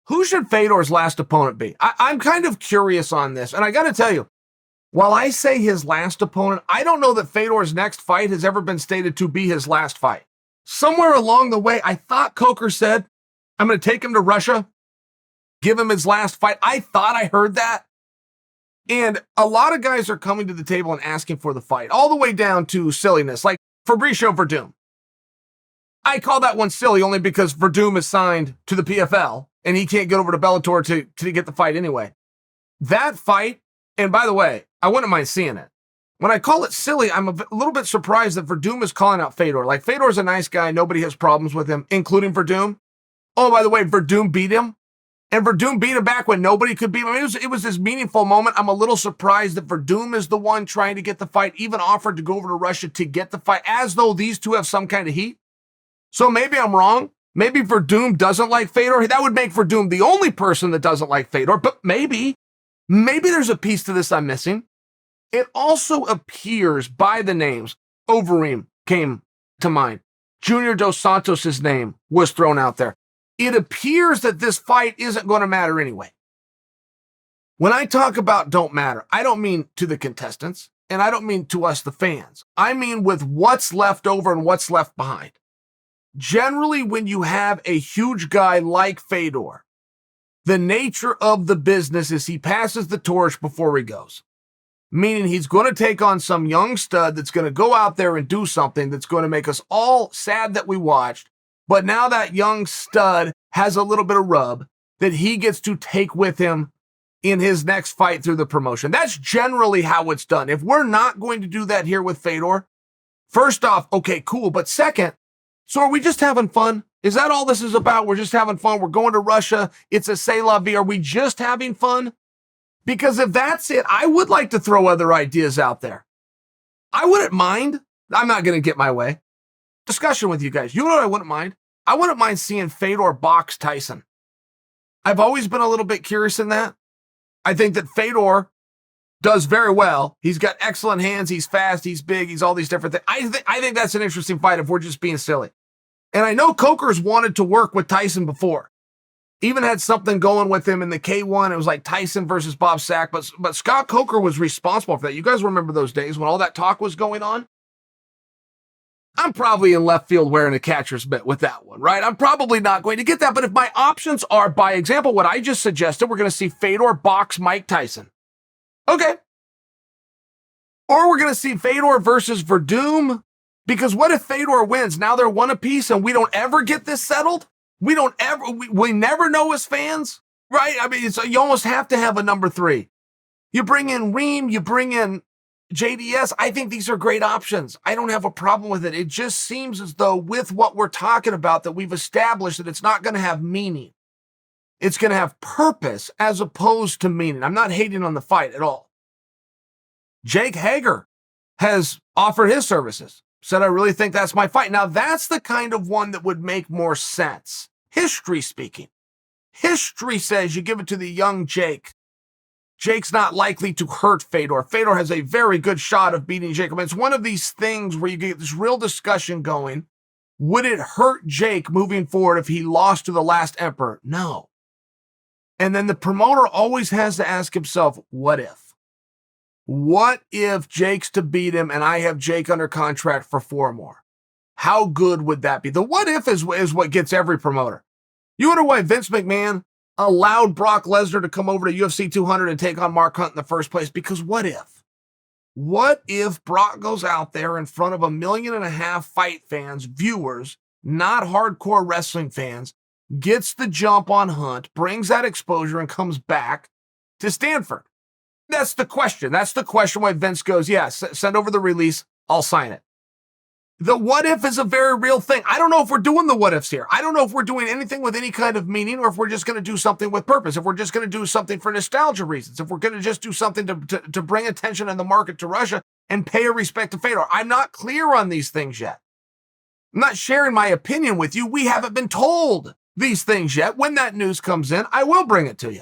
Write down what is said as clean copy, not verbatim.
Who should Fedor's last opponent be? I'm kind of curious on this, and I got to tell you, while I say his last opponent, I don't know that Fedor's next fight has ever been stated to be his last fight. Somewhere along the way, I thought Coker said, I'm going to take him to Russia, give him his last fight. I thought I heard that. And a lot of guys are coming to the table and asking for the fight, all the way down to silliness, like Fabricio Verdum. I call that one silly only because Verdum is signed to the PFL, and he can't get over to Bellator to get the fight anyway. That fight, and by the way, I wouldn't mind seeing it. When I call it silly, I'm a little bit surprised that Verdum is calling out Fedor. Like, Fedor's a nice guy. Nobody has problems with him, including Verdum. Oh, by the way, Verdum beat him. And Verdum beat him back when nobody could beat him. I mean, it was this meaningful moment. I'm a little surprised that Verdum is the one trying to get the fight, even offered to go over to Russia to get the fight, as though these two have some kind of heat. So maybe I'm wrong. Maybe Verdum doesn't like Fedor. That would make Verdum the only person that doesn't like Fedor. But maybe there's a piece to this I'm missing. It also appears by the names, Overeem came to mind. Junior Dos Santos' name was thrown out there. It appears that this fight isn't going to matter anyway. When I talk about don't matter, I don't mean to the contestants, and I don't mean to us, the fans. I mean with what's left over and what's left behind. Generally, when you have a huge guy like Fedor, the nature of the business is he passes the torch before he goes. Meaning he's going to take on some young stud that's going to go out there and do something that's going to make us all sad that we watched. But now that young stud has a little bit of rub that he gets to take with him in his next fight through the promotion. That's generally how it's done. If we're not going to do that here with Fedor, first off, okay, cool. But second, so are we just having fun? Is that all this is about? We're just having fun. We're going to Russia. It's a c'est la vie. Are we just having fun? Because if that's it, I would like to throw other ideas out there. I wouldn't mind. I'm not going to get my way. Discussion with you guys. You know what I wouldn't mind? I wouldn't mind seeing Fedor box Tyson. I've always been a little bit curious in that. I think that Fedor does very well. He's got excellent hands. He's fast. He's big. He's all these different things. I think that's an interesting fight if we're just being silly. And I know Coker's wanted to work with Tyson before. Even had something going with him in the K1. It was like Tyson versus Bob Sack. But Scott Coker was responsible for that. You guys remember those days when all that talk was going on? I'm probably in left field wearing a catcher's mitt with that one, right? I'm probably not going to get that. But if my options are, by example, what I just suggested, we're going to see Fedor box Mike Tyson. Okay. Or we're going to see Fedor versus Verdum. Because what if Fedor wins? Now they're one apiece and we don't ever get this settled? We never know as fans, right? I mean, you almost have to have a number 3. You bring in Reem, you bring in JDS. I think these are great options. I don't have a problem with it. It just seems as though with what we're talking about that we've established that it's not going to have meaning. It's going to have purpose as opposed to meaning. I'm not hating on the fight at all. Jake Hager has offered his services. Said, I really think that's my fight. Now, that's the kind of one that would make more sense. History speaking. History says you give it to the young Jake. Jake's not likely to hurt Fedor. Fedor has a very good shot of beating Jake. I mean, it's one of these things where you get this real discussion going. Would it hurt Jake moving forward if he lost to the last emperor? No. And then the promoter always has to ask himself, what if? What if Jake's to beat him and I have Jake under contract for 4 more? How good would that be? The what if is what gets every promoter. You wonder why Vince McMahon allowed Brock Lesnar to come over to UFC 200 and take on Mark Hunt in the first place? Because what if? What if Brock goes out there in front of 1.5 million fight fans, viewers, not hardcore wrestling fans, gets the jump on Hunt, brings that exposure, and comes back to Stanford? That's the question. That's the question why Vince goes, yeah, send over the release. I'll sign it. The what if is a very real thing. I don't know if we're doing the what ifs here. I don't know if we're doing anything with any kind of meaning or if we're just going to do something with purpose. If we're just going to do something for nostalgia reasons. If we're going to just do something to bring attention in the market to Russia and pay a respect to Fedor. I'm not clear on these things yet. I'm not sharing my opinion with you. We haven't been told these things yet. When that news comes in, I will bring it to you.